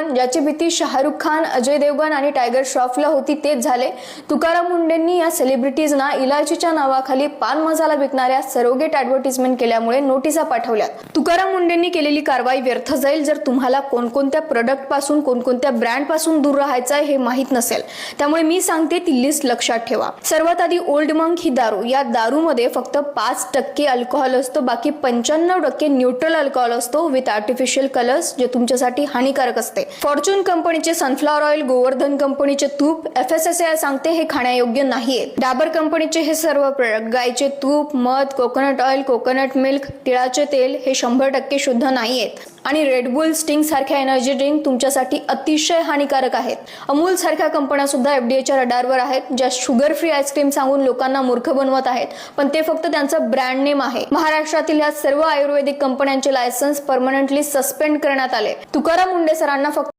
ज्याची भीती शाहरुख खान, अजय देवगन आणि टायगर श्रॉफला होती तेच झाले। तुकाराम मुंडेंनी या सेलिब्रिटीजना इलायचीच्या नावाखाली पान मसाला विकणाऱ्या सरोगेट ॲडव्हर्टाइजमेंट केल्यामुळे नोटिसा पाठवल्या। तुकाराम मुंडेंनी केलेली कारवाई व्यर्थ जाईल जर तुम्हाला कोणकोणत्या प्रोडक्ट पासून कोणकोणत्या ब्रँड पासून दूर राहायचं आहे हे माहित नसेल। त्यामुळे मी सांगते ती लिस्ट लक्षात ठेवा। सर्वात आधी ओल्ड मंक ही दारू, या दारूमध्ये फक्त 5% अल्कोहोल असतो, बाकी 95% न्यूट्रल अल्कोहोल असतो विथ आर्टिफिशियल कलर्स, जे तुमच्यासाठी हानिकारक असते। फॉर्च्यून कंपनीचे सनफ्लॉवर ऑइल, गोवर्धन कंपनीचे तूप, FSSAI सांगते हे खाण्यायोग्य नाहीये। डाबर कंपनीचे हे सर्व प्रोडक्ट, गायचे तूप, मध, कोकोनट ऑइल, कोकोनट मिल्क, तिळाचे तेल हे 100% शुद्ध नाहीयेत। आणि रेडबुल, स्टिंग सारख्या एनर्जी ड्रिंक तुमच्यासाठी अतिशय हानिकारक आहेत। अमूल सारख्या कंपन्या सुद्धा FDAच्या रडारवर आहेत, ज्या शुगर फ्री आईस्क्रीम सांगून लोकांना मूर्ख बनवत आहेत, पण ते फक्त त्यांचं ब्रँड नेम आहे। महाराष्ट्रातील या सर्व आयुर्वेदिक कंपन्यांचे लायसन्स परमनंटली सस्पेंड करण्यात आले। तुकाराम मुंडे सरांना फक्त